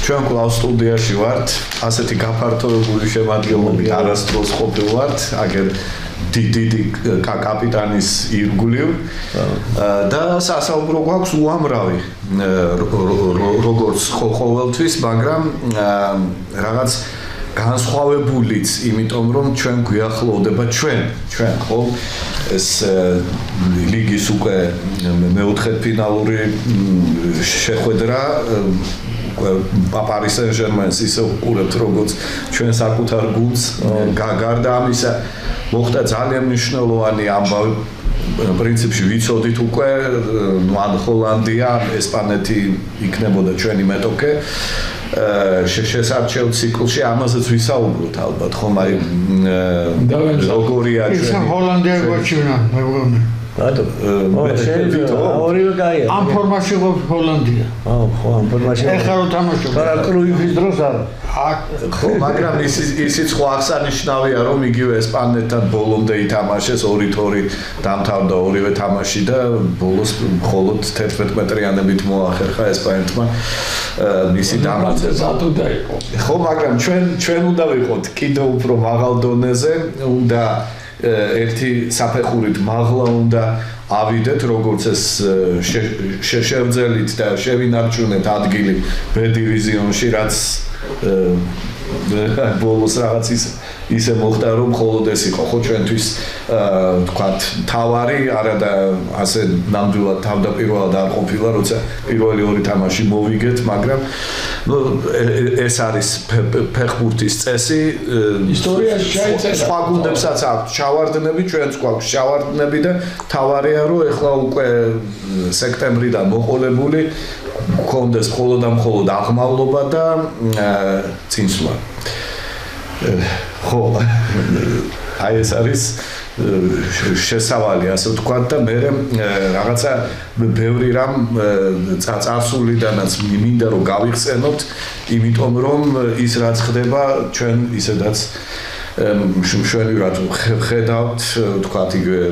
ჩვენ კვლავ სტუდიაში ვართ, ასეთი გაფართოებული შემადგენლობით არასდროს ყოფილვართ, აგერ დიდი კაპიტანის ირგვლივ და სასაუბრო გვაქვს უამრავი როგორც ყოველთვის, მაგრამ რაღაც განსხვავებულიც, იმიტომ რომ ჩვენ გვიახლოვდება ჩვენ ხო ეს ლიგის უკვე მეოთხეფინალური შეხვედრა Paris Saint-Germain-ს ისე უყურებთ როგორც ჩვენ საკუთარ გუნდს გარდა ამისა მოხდა ძალიან მნიშვნელოვანი ამბავი პრინციპში ვიცოდით უკვე ან ჰოლანდია ესპანეთი იქნებოდა ჩვენი მეტოქე შესარჩევ ციკლში ამაზეც ვისაუბროთ ალბათ ხომ აი როგორია ჩვენ ის ჰოლანდია გვაჩვენა მეგობრებო რატო? ორივე გაია. ამ ფორმაში ყოფ ჰოლანდია. ხო, ამ ფორმაში. ეხლა რო თამაშობ. მაგრამ კრუიფის დროს არა. ხო, მაგრამ ისიც ხო აღსანიშნავია, რომ იგივე ესპანეთთან ბოლომდე ითამაშეს 2-2 დამთავრდა ორივე თამაში და ბოლოს მხოლოდ 11 მეტრიანებით მოახერხა ესპანეთმა მისი დამარცხება. ხო, მაგრამ ჩვენ უნდა ვიყოთ კიდევ უფრო მაღალ დონეზე, უნდა ერთი საფეხურით მაღლა უნდა ავიდეთ, როგორც ეს შევძელით და შევინარჩუნეთ ადგილი B დივიზიონში, რაც ბოლოს რაღაც ისე მოხდა, რომ მხოლოდ ეს იყო, ხო ჩვენთვის თქვათ თავარი, არა და ასე ნამდვილად თავდაპირველად არ ყოფილა, როცა პირველი ორი თამაში მოვიგეთ, მაგრამ ეს არის ფეხბურთის წესი. ისტორიაში ჩაიწერა. სხვა გუნდებსაც აქვს ჩავარდნები, ჩვენც გვაქვს ჩავარდნები და თავარია, რომ ეხლა უკვე სექტემბრიდან მოყოლებული გქონდეს მხოლოდ და მხოლოდ აღმავლობა და წინსვლა. ხო, აი ეს არის შესავალი, ასე ვთქვათ და მე რაღაცა ბევრი რამ წარსულიდანაც მინდა რომ გავიხსენოთ, იმიტომ რომ ის რაც ხდება ჩვენ ისედაც მშვენივრად ხედავთ, ვთქვათ იგივე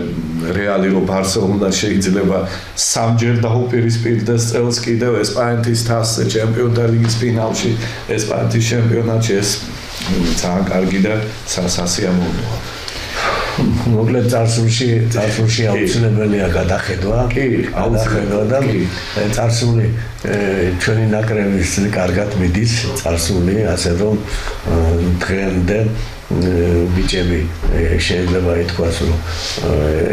რეალი რომ ბარსელონა შეიძლება სამჯერ დაუპირისპირდეს წელს კიდევ ესპანეთის თასზე, ჩემპიონთა ლიგის ფინალში, ესპანეთის ჩემპიონატში ეს ძალიან კარგი და სასიამოვნოა. მოკლედ წარსულში აუცილებელია გადახედვა. კი, აუცილებელია და წარსული ჩვენი ნაკრების კარგად მიდის წარსული, ასე რომ დღემდე ბიჭები შეიძლება ითქვას, რომ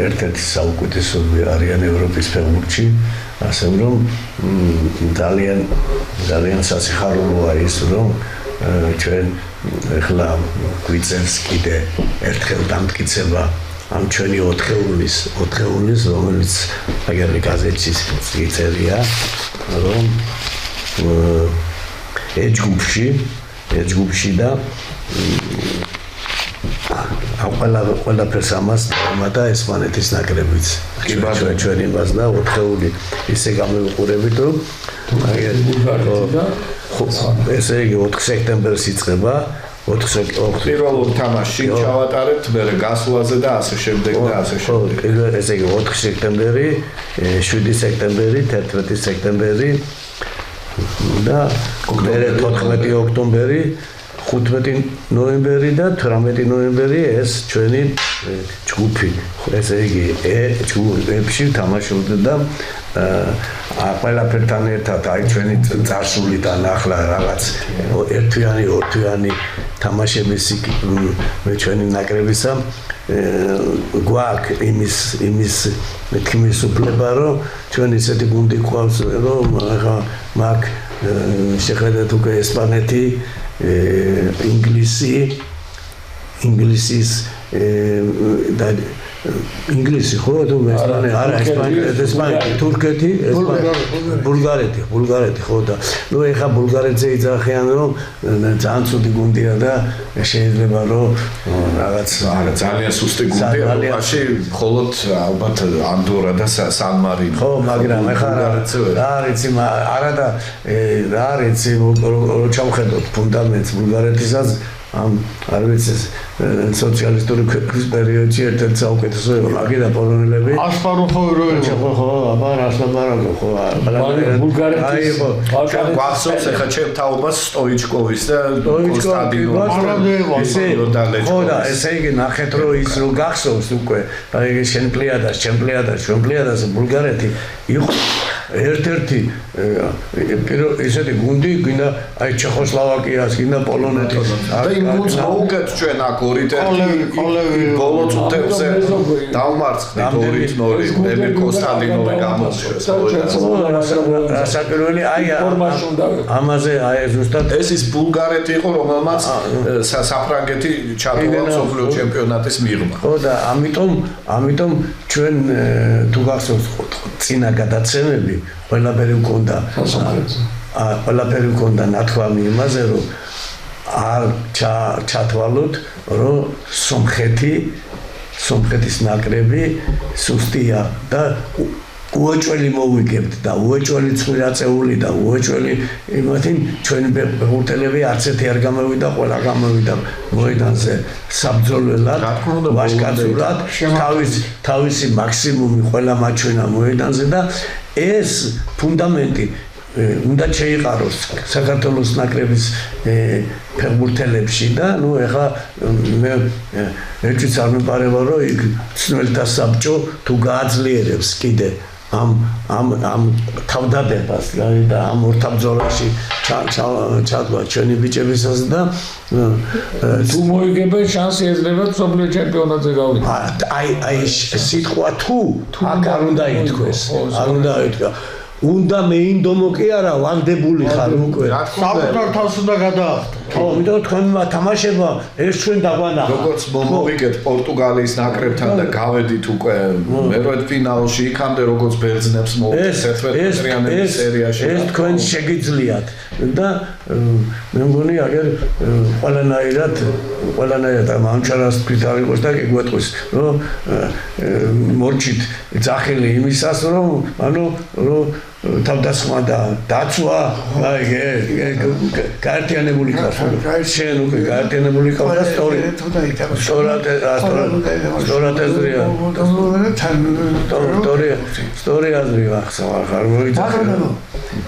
ერთ-ერთი საუკეთესოები არიან ევროპის ფეხბურთში, ასე რომ ძალიან სასიხარულოა ის, რომ ჩვენ ეხლა გვიწევს კიდე ერთხელ დამტკიცება ამ ჩვენი 4-ეულის, რომელიც აგერ გაზეთში იწერია, რომ ეჯგუფში და ყველაფერს ამას და ესპანეთის ნაკრებიც. ჩვენ იმას და 4-ეული ისე გამოვიყურებით, რომ ესე იგი 4 სექტემბერს იწყება, 4 პირველ თამაშში ჩავატარებთ, მერე გასვლაზე და ასე შემდეგ და ასე შემდეგ. ესე იგი 4 სექტემბერი, 7 სექტემბერი, 11 სექტემბერი და 14 ოქტომბერი, 15 ნოემბერი და 18 ნოემბერი ეს ჩვენი ჯგუფი. ესე იგი ჯგუფებში თამაშობთ და ყველაფერთან ერთად აი ჩვენი წარსულიდან ახლა რაღაც ერთვიანი, ორთვიანი თამაშების მე ჩვენი ნაკრებისა გვაქვს იმის თქმის უფლება, რომ ჩვენ ისეთი გუნდი გვყავს, რომ ახლა მაგ შეხედეთ უკვე ესპანეთი, ინგლისის და ინგლისი ხო თუ არა ესპანეთი, თურქეთი, ბულგარეთი ხო და ნუ ეხა ბულგარეთზე იძახიან რომ ძალიან ცუდი გუნდია და შეიძლება რომ რაღაც არა ძალიან სუსტი გუნდია ევროპაში, მხოლოდ ალბათ ანდორა და სან მარინო. ხო, მაგრამ ეხა რა არის არა და რა არის რო ჩავხედოთ ფუნდამენტს ბულგარეთისაც არ ვიცი სოციალისტური ქვეყნის პერიოდში ერთ-ერთი საუკეთესო მაგიდა პოლონელები ასპაროხოვი რო იყო ხო აბა ასპაროხო ხო ბულგარეთის გვახსოვს ახლა ჩემ თაობას სტოიჩკოვის და კონსტანტინოვის ხო და ესე იგი ნახეთ რომ ის რო გახსოვს უკვე აი შენ პლიადას ჩემ პლიადას ბულგარეთი იყო ერთ-ერთი ესეთი გუნდი გინდა აი ჩეხოსლოვაკიას გინდა პოლონეთის და იმ გუნდს მოუგეთ ჩვენ აქ 2-1 ბოლო წუთებზე დავმარცხდით 2-0 მემე კონსტანტინოვი გამოჩნდა საკურველი აი ამაზე აი ზუსტად ეს ის ბულგარეთი იყო რომელმაც საფრანგეთი ჩატოვა მსოფლიო ჩემპიონატის მიღმა ხო და ამიტომ ჩვენ თუ გახსოვს წინა გადაცემები ყველაფერი მქონდა ნათქვამი იმაზე რომ არ ჩათვალოთ რომ სომხეთის ნაკრები სუსტია და უეჭველი მოვიგებთ და უეჭველი წვრილაწეული და უეჭველი იმათი ჩვენი ფეხბურთელები არც ერთი არ გამოვიდა ყველა გამოვიდა მოედანზე საბრძოლველად ვაჟკაცურად თავისი მაქსიმუმი ყველა მაჩვენა მოედანზე და ეს ფუნდამენტი უნდა შეიყაროს საქართველოს ნაკრების ფეხბურთელებში და ნუ ეხლა მე ერთიც არ მეპარება რომ იქ ცნელთა საბჭო თუ გააძლიერებს კიდე ამ თავდადებას და ამ ორთაბრძოლაში ჩადვა ჩვენი ბიჭებისას და თუ მოიგებენ შანსი ეძლევა მსოფლიო ჩემპიონატზე გავიდე. აი სიტყვა თუ აქ არ უნდა ითქვეს, არ უნდა ითქვა. უნდა მეინდომო კი არა ვანდებული ხარ უკვე. საკუთარ თავს უნდა გადაახტო. ხო, იმიტომ თქვენმა თამაშებმა ეს ჩვენ დაგვანა. როგორც მომოვიგეთ პორტუგალიის ნაკრებთან და გავედით უკვე მერვედ ფინალში, იქამდე როგორც ბერძნებს მოვიგეთ 11 მეტრიანების სერიაში. ეს თქვენ შეგიძლიათ და მე მგონი აგერ ყველანაირად ამჩარას თქვით არ იყოს და გეგვეტყვის რომ მორჩით ძახილი იმისას რომ თავდასხმა და დაცვა აი გაერთიანებული ხარ შენ უკვე გაერთიანებული ხარ და სწორია ხარ მოიძახე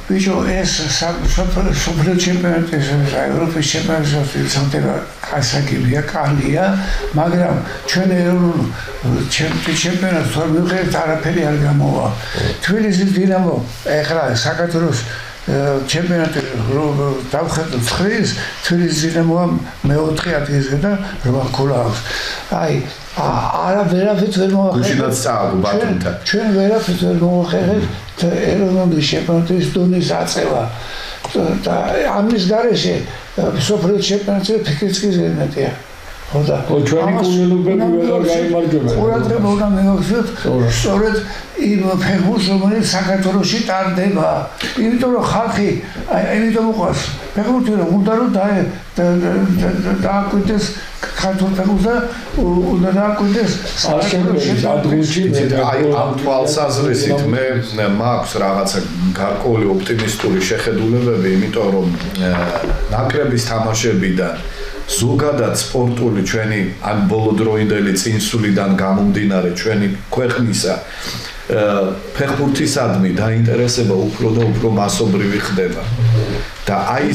ბიჭო ეს სოფლიო ჩემპიონატი ევროპის ჩემპიონატი სამთერა ასაკებია კალია მაგრამ ჩვენ ეროვნულ ჩემპიონატს თორ მივხვდით არაფერი არ გამოვა თბილისის დინამო ეხლა საქართველოს ჩემპიონატი დავხედოთ 9-ის თბილისის დინამოა მე-4 ადგილზე და 8 ქულა აქვს აი არა ვერაფერს ვერ მოვახერხეთ გუშინაც წააგო ბათუმთან ჩვენ ვერაფერს ვერ მოვახერხეთ ეროვნული ჩემპიონატის დონის აწევა და ამის გარეშე სოფლიო ჩემპიონატზე ფიქრიც კი ზედმეტია ხოდა ჩვენი კუნელობები ვერ გაიმარჯვება ყურადღება უნდა მივაქციოთ სწორედ იმ ფეხბურთს რომელიც საქართველოში ტარდება იმიტომ რომ ხალხი იმიტომ უყვარს ფეხბურთი რომ უნდა რომ დააკვირდეს ქართულ ფეხბურთს და უნდა დააკვირდეს საქართველოში აი ამ თვალსაზრისით მე მაქვს რაღაცა გარკვეული ოპტიმისტური შეხედულებები იმიტომ რომ ნაკრების თამაშებიდან ზოგადად სპორტული ჩვენი ან ბოლოდროინდელი წინსულიდან გამომდინარე ჩვენი ქვეყნისა ფეხბურთისადმი დაინტერესება უფრო და უფრო მასობრივი ხდება და აი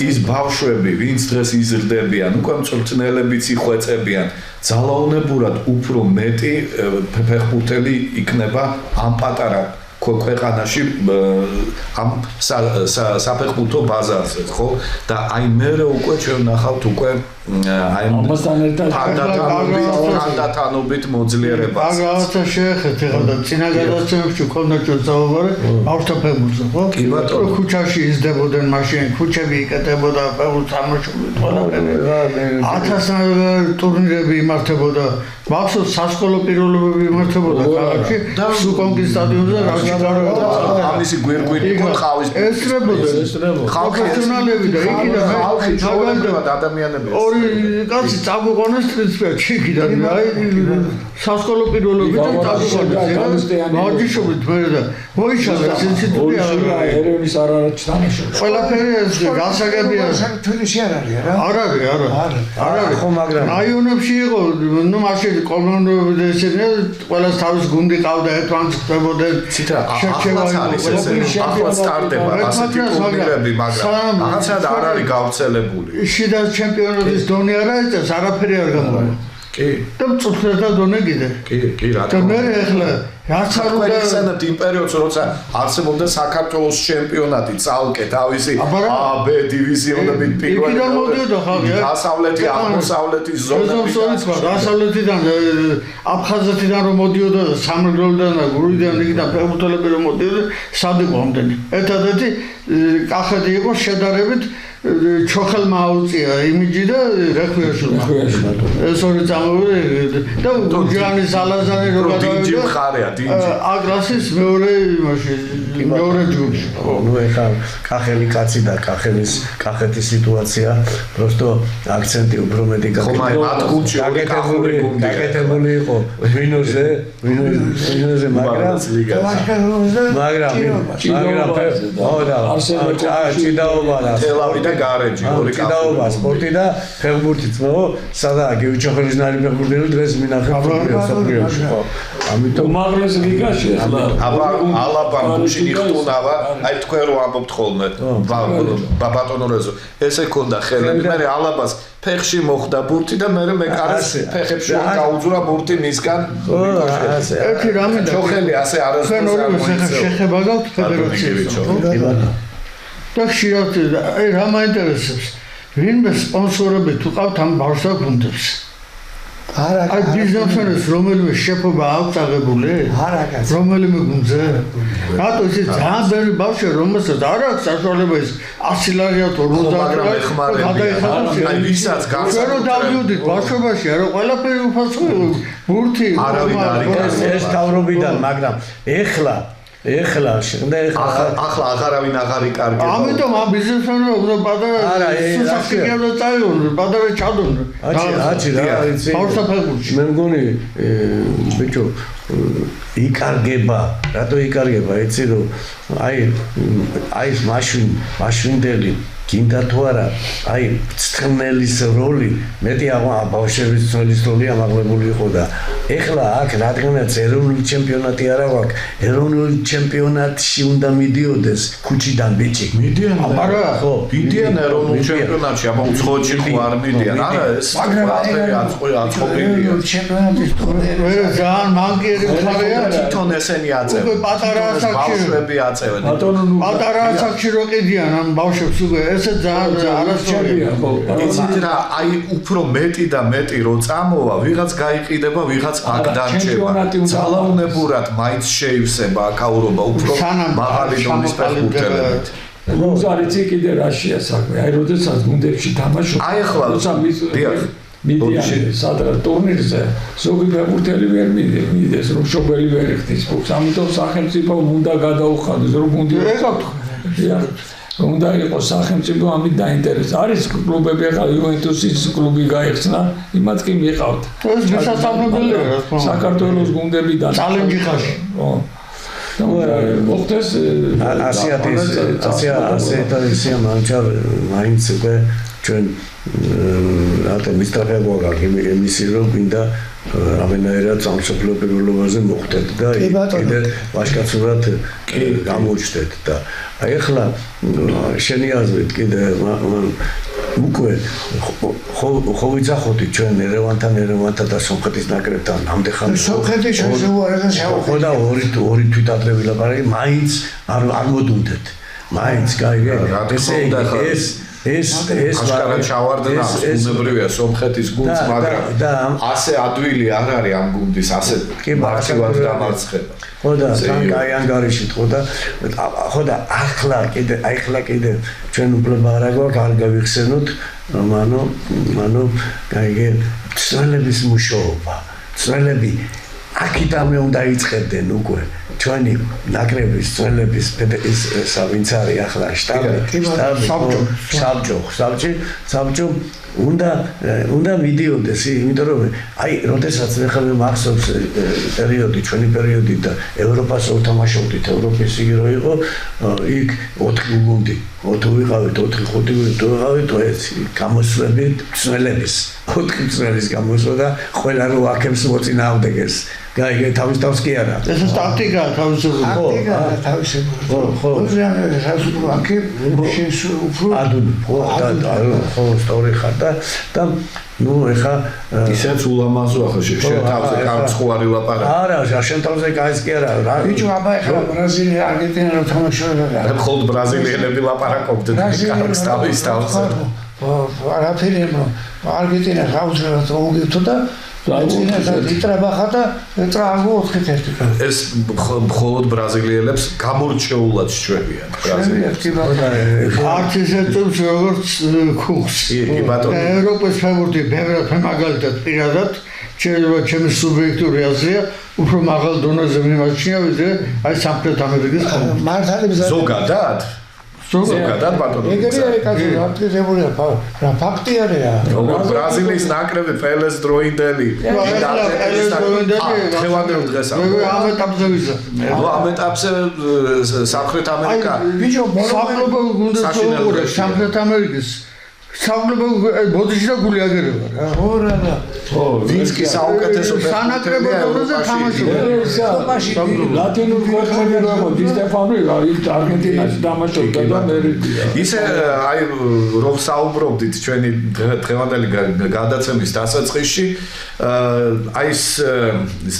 ის ბავშვები ვინც დღეს იზრდებიან უკვე მწვრთნელებიც იხვეწებიან ძალაუნებურად უფრო მეტი ფეხბურთელი იქნება ამ პატარა ქვეყანაში ამ საფეხბურთო ბაზარზე ხო და აი მე უკვე ჩვენ ნახავთ უკვე აი ამასთან ერთად თანდათანობით მოძლიერებას რაღაცა შეეხეთ ეხლა და წინა გადაცემებში ქონდა ჩვენ საუბარი ბავშვთა ფეხბურთზე ხო კი ბატონო ქუჩაში იზრდებოდნენ მაშინ ქუჩები იკეთებოდა ფეხბურთს თამაშობდნენ ყველაფერი 1000 ტურნირები იმართებოდა მახსოვს სასკოლო პიროვნებები იმართებოდა ქალაქში სუკონკის სტადიონზე ამისი გვირგვინი იყო ხავის ესწრებოდა ხალხი პროფესიონალები და იქიდან ხალხი ჩაულებდა ადამიანები ორი კაცი წაგვიყვანეს ტრიცფერად ჩიქიდან აი სასკოლო პირველობიდან წაგვიყვანეს მარჯიშობით მე და მოიშალა სენსიტივი ერევნის არ არის თანაშემწე ყველაფერი ეს გასაგებია თბილისში არ არის რა არ არის ხო მაგრამ რაიონებში იყო ნუ მაშინ კომუნები და ესენი ყველას თავის გუნდი ყავდა ერთმანეთს ხდებოდნენ ცითა ახლაც არის ესე ახლაც სტარტდება ასეთი ტურნირები მაგრამ რაღაცა არ არის გავრცელებული შიდა ჩემპიონატის დონე არ არის არაფერი არ გამოვა კი და წუთრდა დონე კიდე კი რა და მე ახლა რაც არ უნდა ესენად იმ პერიოდს როცა არსებობდა საქართველოს ჩემპიონატი წალკე თავისი A B დივიზიონებით პირველი დასავლეთი აღმოსავლეთი ზონები დასავლეთიდან აფხაზეთიდან რომ მოდიოდა და სამეგრელოდან და გურიდან იქიდან ფეხბურთელები რომ მოდიოდა სად იყო ამდენი ერთადერთი კახეთი იყო შედარებით ჩოხელმა აუწია იმიჯი და რეხვიაშვილმა ეს ორი წამოვიდა და უჯანის ალაზანი რო გადავიდა აგრასის მეორე იმაში მეორე ჯგუფში ნუ ეხა კახელი კაცი და კახეთის სიტუაცია просто აქცენტი უფრო მეტი გაკეთებული იყო ვინოზე მაგრამ ჭიდაობა და თელავი და გარეჯი ორი ჭიდაობა სპორტი და ფეხბურთი ძმაო სადაა გიუჩოხელის ნარი ფეხბურთელი დღეს მინახე სოფლიოში ხო ამიტომ უმაღლეს ლიგაში ახლა ალაბამ გუშინ იხტუნავა აი თქვენ რო ამბობთ ხოლმე ბატონორეზო ესე ქონდა ხელები მე ალაბას ფეხში მოხდა ბურთი და მე მეკარეს ფეხებში გაუძურა ბურთი მისგან ერთი რამე და ჩოხელი ასე არასდროს შეხება გაქვთ ფედერაციას და ხშირად აი რა მაინტერესებს ვინმე სპონსორები თუ ყავთ ამ ბავშვთა გუნდებს არა აი ბიზნესმენს რომელიმე შეფობა აქვს აღებული არა კაცი რომელიმე გუნდზე რატო ისე ძალიან ბევრი ბავშვია რომელსაც არ აქვს საშუალება ის 100 ლარია თუ 50 ლარია აი ვისაც ჩვენ დავდიოდით ბავშვობაში არა ყველაფერი უფასო ბურთი არავინ არის ეს თავრობიდან მაგრამ ეხლა ახლა აღარავინ აღარ იკარგება ამიტომ ამ ბიზნესმენმა უნდა პატარა სასახიობო და წაიონ პატარა ჩადონ აჩი რა იცი ბავშვთა ფეხბურთში მე მგონი ბიჭო იკარგება რატო იკარგება იცი რომ აი ეს მაშინდელი გინდა თუ არა აი ცხნელის როლი მეტი ბავშვების ცხნელის როლი ამაღლებული იყო და ეხლა აქ რადგანაც ეროვნული ჩემპიონატი არა გვაქვს ეროვნული ჩემპიონატში უნდა მიდიოდეს ქუჩიდან ბიჭი მიდიან აბარა ხო მიდიან ეროვნულ ჩემპიონატში აბა უცხოეთში ხო არ მიდიან არა ეს ყველაფერი აწყობილია ჩემპიონატის ტურნირი ძალიან მანკიერი ხარია თვითონ ესენი აწევენ პატარა ბავშვები აწევენ პატარა ასაკში რო ყიდიან ამ ბავშვებს უკვე ესე ძალიან არასწორია ხო იცით რა აი უფრო მეტი და მეტი რო წამოვა ვიღაც გაიყიდება ვიღაც აქ დარჩება ძალაუნებურად მაინც შეივსება აქაურობა უფრო მაღალი დონის ფეხბურთელებით გუნდარიცი კიდე რაშია საქმე აი როდესაც გუნდებში თამაშობ აი ახლა მიდიან სადღაც ტურნირზე ზოგი ფეხბურთელი ვერ მიდის რომ შობელი ვერ იხდის ფულს ამიტომ სახელმწიფო უნდა გადაუხადოს რომ გუნდი უნდა იყოს სახელმწიფო ამით დაინტერესდა არის კლუბები ახლა იუვენტუსის კლუბი გაიხსნა იმათ კი მიყავთ ეს შესაძლებელია საქართველოს გუნდები და ჩალენჯი ხაში ხო მოხდეს ასია მანჩარ მაინც უკვე ჩვენ რატო მისტრაფია გვაქვს იმისი რომ გინდა ამენაერად სამშობლო პირველობაზე მოხვდეთ და კიდე ვაშკაცურად გამოჩნდეთ და აი ახლა შენი აზრით კიდე უკვე ხო ვიცახოთი ჩვენ ერევანთან და სომხეთის ნაკრებთან ამდენ სომხეთი ჩვენზე უარეს ხო და ორი თვითადრე ვილაპარაკი მაინც არ მოდუნდეთ მაინც გაიგე ეს აშკარად ჩავარდნა უნებრივია სომხეთის გუნდს მაგრამ ასე ადვილი არ არის ამ გუნდის ასე მარტივად დამარცხება ხო და კაი ანგარიშით ხო და ახლა კიდე ჩვენ უფლება არ აქვს არ გავიხსენოთ მანო გაიგე ცნელების მუშაობა ცნელები აქედამე უნდა იწყებდნენ უკვე ჩვენი ნაკრების წელების ვინც არის ახლა საბჭო უნდა მიდიოდეს, იმიტომ რომ აი როდესაც ახლა მახსოვს პერიოდი, ჩვენი პერიოდი და ევროპას ვთამაშობდით, ევროპის იგი რო იყო, იქ 4 გუნდი, 4 ვიყავით, 4-5 ვიყავით, გამოსვლებით წელების, 4 წელების გამოსვლა და ყველა რო აქებს მოწინააღმდეგეს. გაიგე თავის თავს კი არა. ეს ტაქტიკაა თავისუფლად. ხო. უზრიანი სასუპრაკი შენს უფრო ხო, სწორი ხარ და ნუ ეხა ისეც ულამაზო ახლა შენ თავზე კარცხუარი ლაპარაკი. არა, შენ თავზე კაის კი არა. ბიჭო, აბა ეხლა ბრაზილია, არგენტინა რო თამაშობდა. მხოლოდ ბრაზილიელები ლაპარაკობდნენ კარგს თავის თავზე. არაფერი რომ არგენტინა გაუძლებლად მოუგებთო და იტრაბახა და ტრაგო 4-1. ეს მხოლოდ ბრაზილიელებს გამორჩეულად ჩვევიან ბრაზილიელებს. არც ისე წუთს როგორც ქუხს. კი ბატონო. ევროპის ფეხბურთი ბევრად მაგალითად პირადად ჩემი სუბიექტური აზრია უფრო მაღალ დონეზე მიმაჩნია ვიდრე აი სამხრეთ ამერიკის ფეხბურთი. მართალებს ზოგადად ზოგადად ბატონო. ეგრეა ეკაცი აქტივებულია რა ფაქტი არია. როგორც ბრაზილიის ნაკრები პელეს დროინდელი. ხევანდელ დღეს მე ამ ეტაპზე ვიზა. ამ ეტაპზე სამხრეთ ამერიკა. ბიჭო, საფრთხე გუნდს უყურე სამხრეთ ამერიკის. საფრთხე ბოდიში და გული აგერება რა. ხო, ვინც კი საუკეთესო სანაკრებო დონეზე თამაშობდა. ლათინურ ქვეყნებში რა იყო, დი სტეფანო იქ არგენტინაში თამაშობდა და მე ისე აი რომ საუბრობდით ჩვენი დღევანდელი გადაცემის დასაწყისში, აი ეს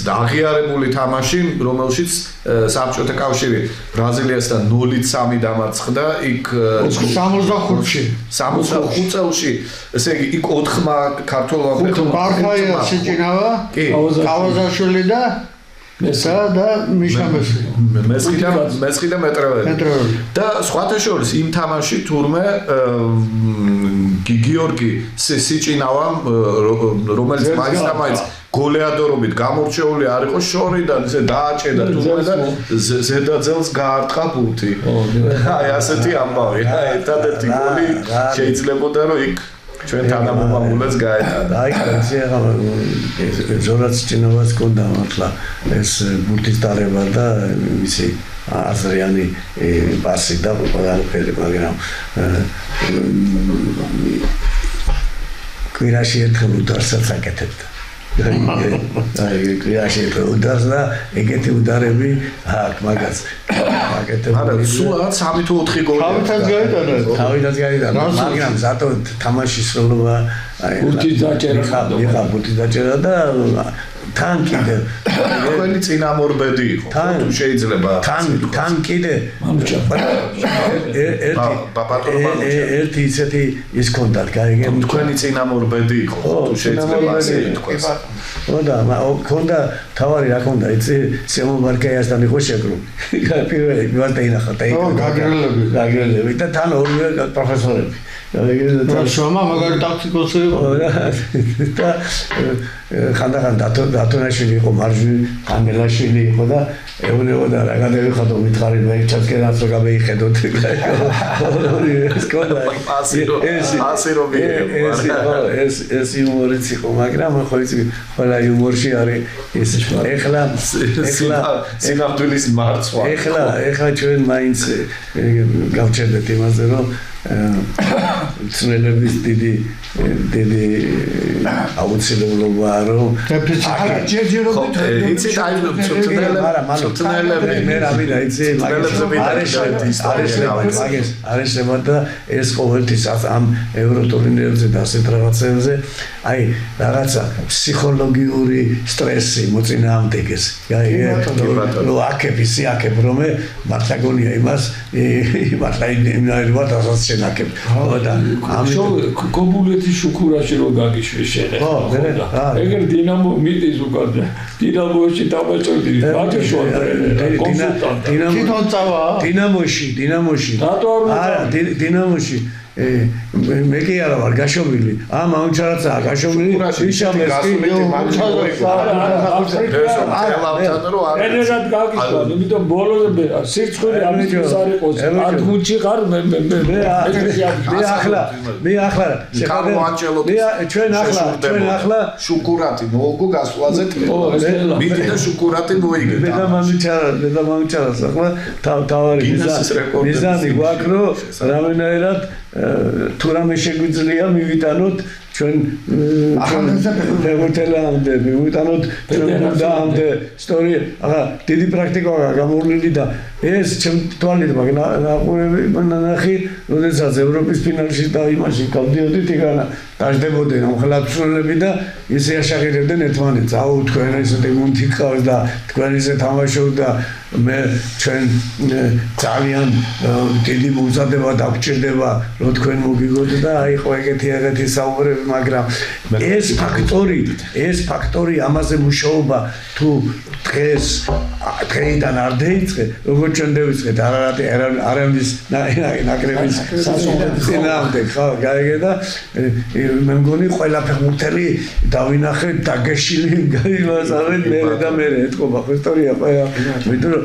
აღიარებული თამაში, რომელშიც საბჭოთა კავშირი ბრაზილიასთან 0-3 დამარცხდა, იქ 65-ში. 65 წელში, ესე იგი იქ 4-მა ქართველმა ბარხაია სიჭინავა, კავაზაშვილი და მიშამესი. მესხი და მეტრეველი. და სხვათა შორის იმ თამაში თურმე გიორგი სიჭინავამ, რომელიც მაინც გოლეადორობით გამორჩეული არ იყო, შორიდან ისე დააჭედა თურმე და ზედაძელს გაარტყა ბურთი. აი ასეთი ამბავი. ერთადერთი გოლი შეიძლებოდა რომ იქ ჩვენ თანამომავლებს გაეტანა. აი ეს ზორაც ჭინოვას კონდა მართლა ეს ბურთის დარება და ისე აზრიანი პასი და ყველაფერი, მაგრამ კვირაში ერთხელ უდარსაც აკეთებდა. აი კვირაში ერთხელ უდარს და ეგეთი უდარები აქ მაგას აკეთებდა. არა, სულ 3 თუ 4 გოლი. თავითაც გაიტანა, მაგრამ ზატო თამაშის სრულობა აი ბურთის დაჭერა და თან კიდე თქვენი წინამორბედი იყო თუ შეიძლება თან კიდე ერთი ისეთი ის კონდათ გაიგე თქვენი წინამორბედი იყო თუ შეიძლება ასე ითქვას. ხო და კონდა თავარი რა კონდა იცი სემონ მარკაიასთან იყო შეკრული. პირველი ვარტეინახა და გაგრელები და თან ორივე პროფესორები. და შომა მაგარი ტაქტიკოსი იყო. და ხანდახან დათონაშვილი იყო, მარჯვი ანგელაშვილი იყო და ეუბნებოდა რა გადავიხადო მითხარი მე ჩასკერას რო გამეიხედოთ. ეს იუმორიც იყო, მაგრამ ხო იცი ყველა იუმორში არის ეს ეხლა სინამდვილის მარცვა. ეხლა ჩვენ მაინც გავჩერდეთ იმაზე რომ ცნელების დიდი აუცილებლობაა რომ ჯერჯერობით იცით აი ცნელები მე რა ვიდა იცი არიშება და ეს ყოველთვის ამ ევროტურნირებზე და ასეთ რაღაცებზე აი რაღაცა ფსიქოლოგიური სტრესი მოწინააღმდეგეს გაიგე რომ აქები სიაქებ რომ მართლა გონია იმას მართლა იმნაირად ასაც შენაკებ და ამიტომ გობულეთის შუქურაში რო გაგიშვი შენ ეგერ დინამო მიდის უკან დინამოში დამაჭრდი ბატოშო დინამოში რატო არა დინამოში მე კი არა ვარ გაშობილი ამ აუნჩარაცაა გაშობილი ვიშამეს კი ენერად გაგიწყო იმიტომ ბოლომდე სირცხვილი ამის არ იყოს ადგუნჩი ხარ მე ახლა ჩვენ ახლა შუკურატი მოგო გასვლაზე მიდი და შუკურატი მოიგე მე და მამიჩარას ახლა თავარი მიზანი გვაქვს რომ რამენაერად თუ რამე შეგვიძლია მივიტანოთ ჩვენ ფეხბურთელამდე მივიტანოთ ჩვენ გუნდამდე ისტორია ახლა დიდი პრაქტიკაა გამოვლილი და ეს ჩემ თვალით ნახი როდესაც ევროპის ფინალში და იმაში გავდიოდით იქანა დაждდებოდნენ ხელაფსრულები და ისე აშაღირებდნენ ერთმანეთს აუ თქვენ ესეთი გუნდი გყავს და თქვენ ისე თამაშობთ და მე ჩვენ ძალიან დიდი მოზადება დაგჭირდება რომ თქვენ მოგიგოთ და აი ხო ეგეთი საუბრები მაგრამ ეს ფაქტორი ამაზე მუშაობა თუ დღეიდან არ დაიწყე როგორ ჩვენ დავიწყეთ არავის ნაკრების წინააღმდეგ ხო გაიგე და მე მგონი ყველა ფეხბურთელი დავინახე დაგეშილი იმასავე მე ეთქობა ხო ისტორია ყველა მეტყვი რომ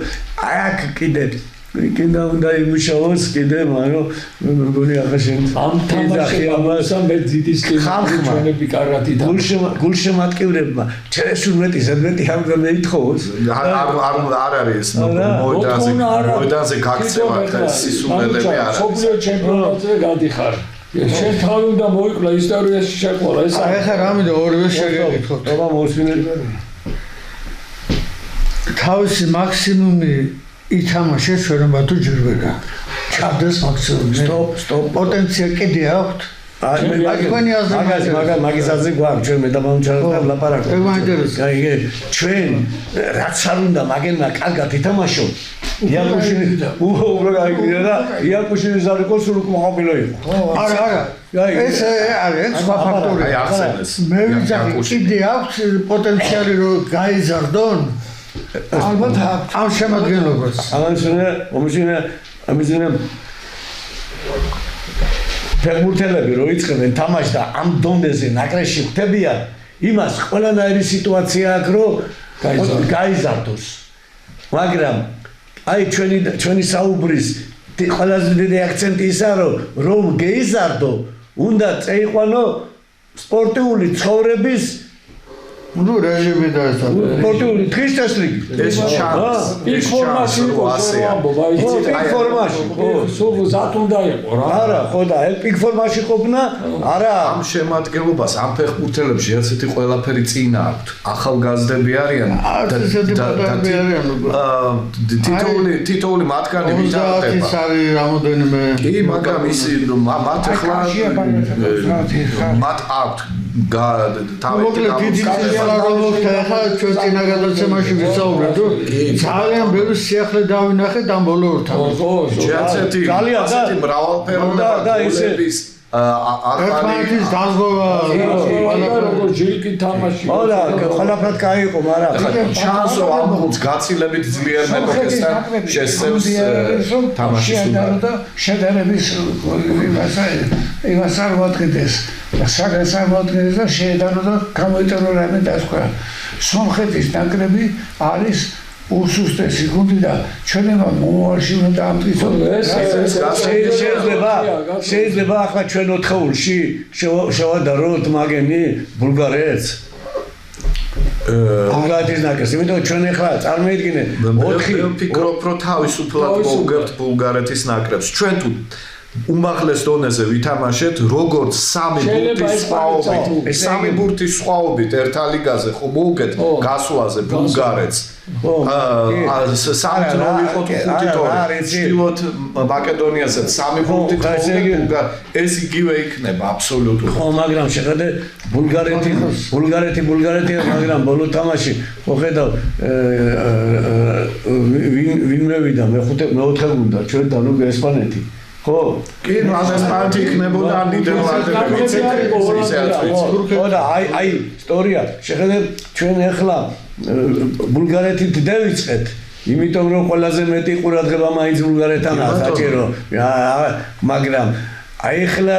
აქ კიდე უნდა იმუშაოს კიდე მაგრამ მე მგონი ახლა შენ ამ თამაში ამასა მე დიდი სტიმულები კარგად იდა გულშემატკივრებმა ჩერესურმეტი ამგა მეითხოვოს არ არის მოედანზე გაქცევა სისულელები არ არის სოფლიო ჩემპიონატზე გადიხარ შენ თავი უნდა მოიკლა ისტორიაში შეყოლა ეს ახლა რამე ორივე შეგეკითხოთ აბა მოსვინები თავისი მაქსიმუმი ითამაშე ჩვენება თუ ჯერბერა ჩავდეს მაქსიმუმი სტოპ პოტენცია კიდე აქვთ მაგის აზრი გვაქვს ჩვენ მე და მომჩარდა ლაპარაკობ ეგ მაინტერესებს გაიგე ჩვენ რაც არ უნდა მაგენმა კარგად ითამაშო იაკუშინი უფრო გაიგე და იაკუშინის არ იყო სულ მოყოლო იყო არა ეს არის სხვა ფაქტორი აი ახსენეს მე ვიცი კიდე აქვს პოტენციალი რომ გაიზარდონ ალბათ ამ შემადგენლობას ამისინე ფეხბურთელები რო იწყებენ თამაშს და ამ დონეზე ნაკრებში ხდებიან იმას ყველანაირი სიტუაცია აქვს რომ გაიზარდოს მაგრამ აი ჩვენი საუბრის ყველაზე დიდი აქცენტი ისაა რომ გეიზარდო უნდა წეიყვანო სპორტიული ცხოვრების ну რეჟიმი და ეს სპორტული ქრისტესლი ეს ინფორმაცია სულ ზატუნდა იყო რა არა ხო და ელპიკ ფორმაში ყოფნა არა ამ შემადგენლობას ამ ფეხბურთელებში ასეთი ყველაფერი წინა აქვთ ახალგაზრდები არიან თითოეული მათგანი ვითარდება ის არის რამოდენიმე კი მაგრამ ისი მათ ახლა მათ აქვთ ჩვენ წინა გადაცემაში ვისაუბრეთ რომ ძალიან ბევრი სიახლე დავინახეთ ამ ბოლო ორთაბლოში ძალიან მრავალფეროვნება და გოლების ერთმანეთის დაზღვა როგორ ჯილკი თამაში არა ყველაფრად გაიყო მაგრამ ჩანსო ამ გუნდს გაცილებით ძლიერ მეტოქესთან შესწევს თამაშის და შედარების იმას არ ვატყიდეს საგას არ ვატყიდეს და შეედანო და გამოიწერო რამე დასკვა სომხეთის ნაკრები არის უსუსტესი გუნდი და ჩვენება მომავალში უნდა დაამტკიცოთ შეიძლება ახლა ჩვენ 4-ში შევადაროთ მაგენი ბულგარეთს ბულგარეთის ნაკრებს იმიტომ ჩვენ ახლა წარმოიდგინე 4 ვფიქრობ რომ თავისუფლად მოვგებთ ბულგარეთის ნაკრებს ჩვენ თუ უმაღლეს დონეზე ვითამაშეთ როგორც სამი ბურთის სხვაობით ერთა ლიგაზე ხო მოვგეთ გასვლაზე ბულგარეთს სამი იყო 5-2 ჩრდილოეთ მაკედონიასაც სამი ბურთი ეს იგივე იქნება აბსოლუტურად ხო მაგრამ შეხედე ბულგარეთი მაგრამ ბოლო თამაში ხო ხედავ ვინ მევიდა მე-4 გუნდა ჩვენ და ნუ ესპანეთი ხო კი ნუ ესპანეთი იქნებოდა ნიდერლანდები ხო და აი ისტორია შეხედე ჩვენ ახლა ბულგარეთით დავიწყეთ იმიტომ რომ ყველაზე მეტი ყურადღება მაინც ბულგარეთთანაა საჭირო მაგრამ აი ახლა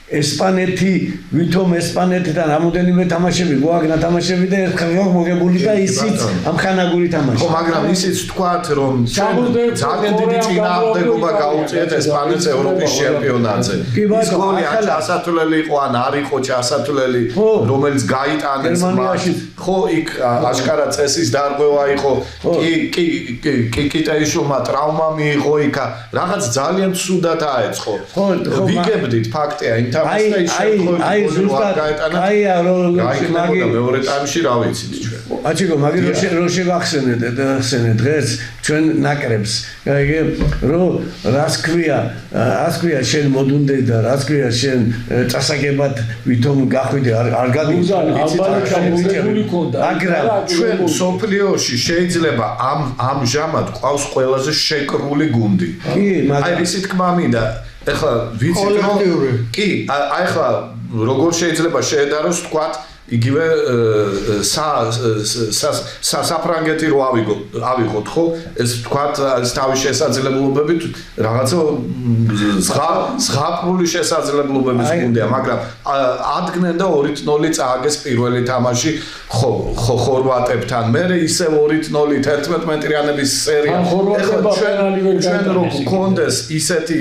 ესპანეთი ვითომ ესპანეთიდან რამოდენიმე თამაშები გვაქვს თამაშები და ერთხელ მოგებული და ისიც ამხანაგური თამაში. ხო, მაგრამ ისიც თქვათ, რომ ძალიან დიდი წინააღმდეგობა გაუწიეთ ესპანეთს ევროპის ჩემპიონატზე. ის გოლი ან ჩასათვლელი იყო, ან არ იყო ჩასათვლელი, რომელიც გაიტანეს მასში. ხო, იქ აშკარა წესის დარღვევა იყო. კი კიტაიშვილმა ტრავმა მიიღო იქ. რაღაც ძალიან ცუდად აეწყო. ვიგებდით ფაქტია, აი ზუსტად აია რომ მაგი მეორე ტაიმში რა ვიცით ჩვენ. აჩიკო მაგი რო შეგახსენეთ დღეს ჩვენ ნაკრებს. აი რომ რას ქვია შენ მოდუნდე და რას ქვია შენ წასაგებად ვითომ გახვიდე არ გაგიწევ მაგრამ ჩვენ სოფლიოში შეიძლება ამჟამად ყავს ყველაზე შეკრული გუნდი. აი ისეთ თქმა მინდა ეხლა ვიცით რომ კი აი ეხლა როგორ შეიძლება შეედაროს თქვათ იგივე საფრანგეთი რო ავიღოთ ხო ეს თქვათ თავის შესაძლებლობებით რაღაცა ზღაპრული შესაძლებლობების გუნდია მაგრამ ადგნენ და 2-0 წააგეს პირველი თამაში ხორვატებთან მე ისე 2-0 11 მეტრიანების სერია ეხლა ჩვენ რო გქონდეს ისეთი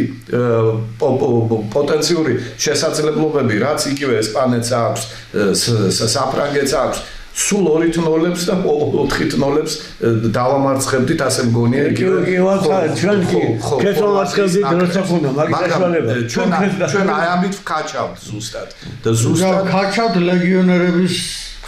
პოტენციური შესაძლებლობები რაც იგივე ესპანეთს აქვს საფრანგეთს აქვს სულ 2-0-ებს და 4-0-ებს დავამარცხებდით ასე მგონია ჩვენ კი ქეთოვარცხებდით როცა ხუნდა მაგრამ ჩვენ აი ამით ვკაჩავთ ზუსტად და ზუსტად ვკაჩავთ ლეგიონერების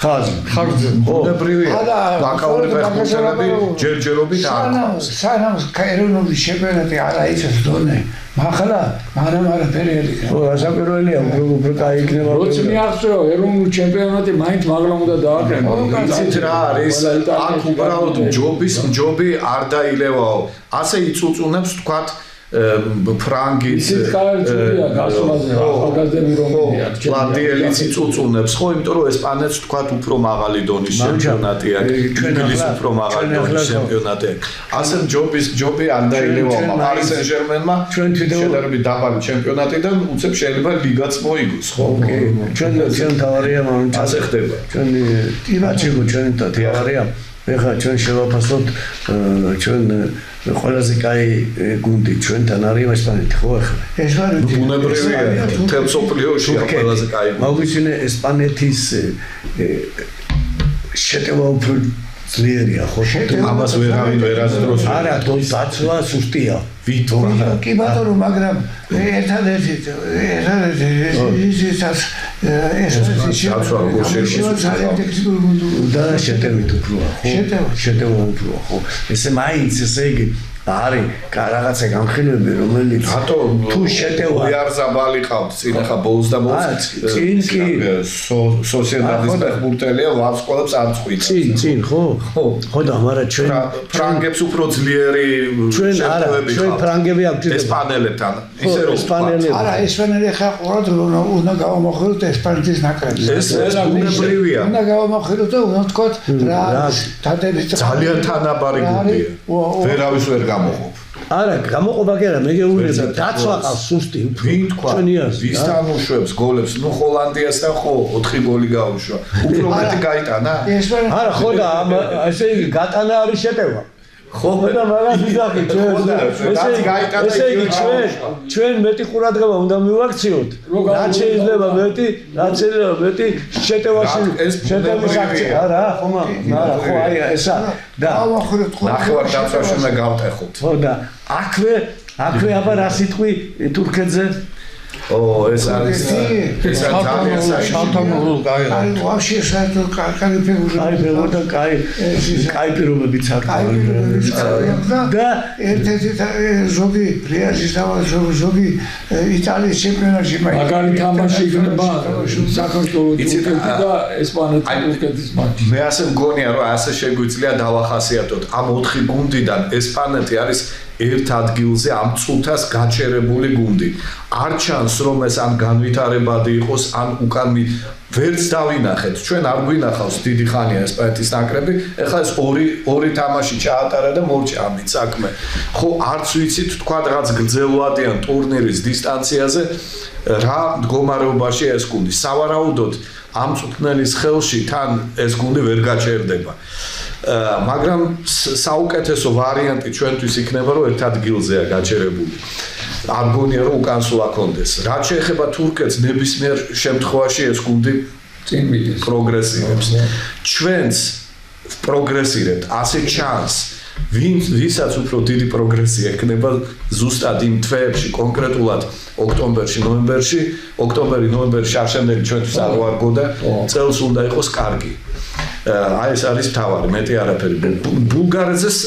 ხარჯზე ბუნებრივია ბაკაური ფეხბურთელები ჯერჯერობით არ ყავს სანამ ეროვნული ჩემპიონატი არ აიცეს დონე მაგრამ არაფერი არა საკურველია უფრო კაი იქნება როცა მიაღწევა ეროვნული ჩემპიონატი მაინც მაგლა უნდა დააკრებო იცით რა არის აქ უბრალოდ ჯობი არ დაილევაო ასე იწუწუნებს თქვათ ფრანგის ისეთ კარჯულია გასვლაზე ახალგაზრდები რომელია ლანდიელიც იწუწუნებს ხო იმიტომ რომ ესპანეთს თქვათ უფრო მაღალი დონის ჩემპიონატია ინგლისის უფრო მაღალი დონის ჩემპიონატია ასე ჯობი არ დაილევაო პარი სენ-ჟერმენმა ჩვენ შედარებით დაბალი ჩემპიონატიდან უცებ შეიძლება ლიგაც მოიგოს ხო ჩვენ თავარია მაგრამ ასე ხდება ჩვენ აჩიგო ჩვენ თავარია ეხლა ჩვენ შევაფასოთ ჩვენ ყველაზე კაი გუნდი ჩვენთან არის ესპანეთი ხო ახლა ესპანეთი ბუნებრივია მთელ სოფლიოში ყველაზე კაი მოგვიჩინე ესპანეთის შეტევა უფრო ძლიერია ხო ამას ვერავინ ვერასდროს არა დაცვა სუსტია ვითომ კი ბატონო მაგრამ ერთადერთი და შეტევით უფროა ხო შეტევა უფროა ხო ესე მაინც ესე იგი არის რაღაცა განხილვები რომელიც თუ შეტევა იარზაბალი ყავთ წინ ახლა ბოლოს და ბოლოს წინ კი სოციედადის ფეხბურთელია ვარსკვლავებს არ წვით წინ ხო და მაგრამ ჩვენ ფრანგებს უფრო ძლიერი შეტევები ჩვენ ფრანგები აქვს ესპანელებთან ისე რომ არა ესპანელი ხა ყურადღება უნდა გავამოხილოთ ესპანეთის ნაკრებს ეს ბუნებრივია უნდა გავამოხილოთ და უნდა თქვათ რა დადებით ძალიან თანაბარი გუნდია ვერავის ვერ გამოყოფ არა გამოყოფა კი არა მე გეუბნები დაცვა ყავს სუსტი ვინ თქვა ვისთან უშვებს გოლებს ნუ ჰოლანდიასთან ხო 4 გოლი გაუშვა უფრო მეტი გაიტანა არა ხო და ესე იგი გატანა არის შეტევა ხო და მაგას ვიდახით ესე იგი ჩვენ მეტი ყურადღება უნდა მივაქციოთ რაც შეიძლება მეტი შეტევაში შეტევის აქცია არა ხო აი ესა და ნახევარ დაცვაში უნდა გავტეხოთ ხო და აქვე აბა რა სიტყვი თურქეთზე ეს არის ძალიან შავთამულ კაი აი ვაფშე საერთოდ კაი ფეგურა კაი პირობებიც აქვს და ერთ-ერთი ზოგი რეალის ზოგი იტალიის ჩემპიონატში მაგარი თამაში იქნება საქართველოს და ესპანეთის მატჩი მე ასე მგონია რომ ასე შეგვიძლია დავახასიათოთ ამ 4 გუნდიდან ესპანეთი არის ერთ ადგილზე ამ წუთას გაჩერებული გუნდი არ ჩანს რომ ეს ან განვითარებადი იყოს ან უკან ვერც დავინახეთ ჩვენ არ გვინახავს დიდი ხანია ესპანეთის ნაკრები ეხლა ეს ორი თამაში ჩაატარა და მორჩა ამით საქმე ხო არც ვიცით თქვა რაღაც გრძელვადიან ტურნირის დისტანციაზე რა მდგომარეობაში ეს გუნდი სავარაუდოდ ამ წვრთნელის ხელში თან ეს გუნდი ვერ გაჩერდება მაგრამ საუკეთესო ვარიანტი ჩვენთვის იქნება რომ ერთ ადგილზეა გაჩერებული არ გონია რომ უკან სულ აქონდეს რაც შეეხება თურქეთს ნებისმიერ შემთხვევაში ეს გუნდი წინ მიდის პროგრესირებს ჩვენც პროგრესირებთ ასე ჩანს ვისაც უფრო დიდი პროგრესი ექნება ზუსტად იმ თვეებში კონკრეტულად ოქტომბერში ნოემბერში ოქტომბერი-ნოემბერში არ შემდეგი ჩვენთვის არ ვარგოდა წელს უნდა იყოს კარგი აი ეს არის თავარი მეტი არაფერი ბულგარეთს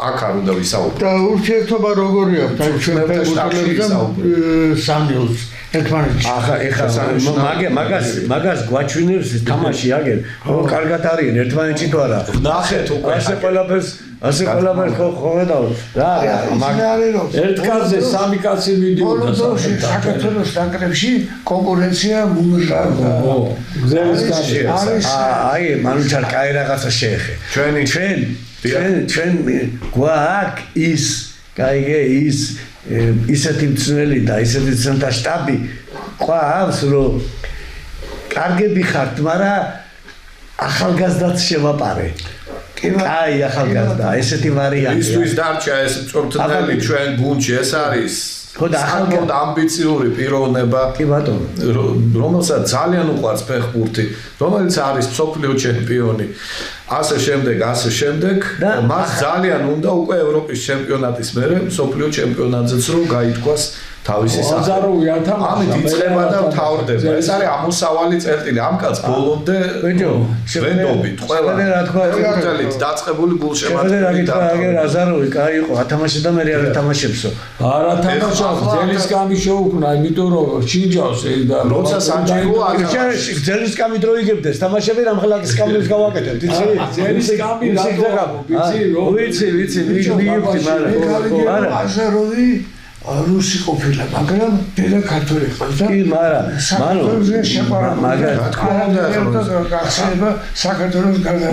აქ არ უნდა ვისაუბროთ და ურთიერთობა როგორია ჩვენ სამილს ერთმანეთში ახლა მაგას გვაჩვენებს თამაში აგერ რომ კარგად არიან ერთმანეთში თუ არა ნახეთ უკვე ასე ყველაფერს ხო ხედავთ რა არის ერთ კაცზე სამი კაცი მიდიოდა საქართველოს ნაკრებში კონკურენცია მუნჟარდა აი მანუჩარ კაი რაღაცა შეეხე ჩვენ გვაქვს ის კაიგე ის ისეთი მცნელი და ისეთი მცნელთა შტაბი ყავს რომ კარგები ხართ მაგრამ ახალგაზრდაც შევაპარე აი ახალგაზრდა ესეთი ვარიანტია ისთვის დარჩა ეს წვრთნელი ჩვენ გუნდში ეს არის ხო და ახალგაზრდა ამბიციური პიროვნება კი ბატონო რომელსაც ძალიან უყვარს ფეხბურთი რომელიც არის მსოფლიო ჩემპიონი ასე შემდეგ მას ძალიან უნდა უკვე ევროპის ჩემპიონატის მერე მსოფლიო ჩემპიონატზეც რომ გაითქვას თავისი აზაროვი ათამაშა ამით იწყება და მთავრდება ეს არის ამოსავალი წერტილი ამ კაც ბოლომდე ვენდობით ყველა რა თქვა ფეხბურთელით დაწყებული გულშემატკივრი და აგერ აზაროვი კაი იყო ათამაშა და მე არ ათამაშებსო არა თამაშობს ძელის კამი შეუქმნა იმიტომ რომ ჩინჯავს და როცა საჭიროა ძელის კამით რო იგებდეს თამაშები რამხელაკის კამის გავაკეთებთ იცი ძელის კამი ვიცი მიიღწი მაგრამ აზაროვი რუსი ყოფილა, მაგრამ დედა ქართველი ყავდა. კი, მაგრამ საქართველოს შეყვარა, მაგრამ საქართველოს გარდა.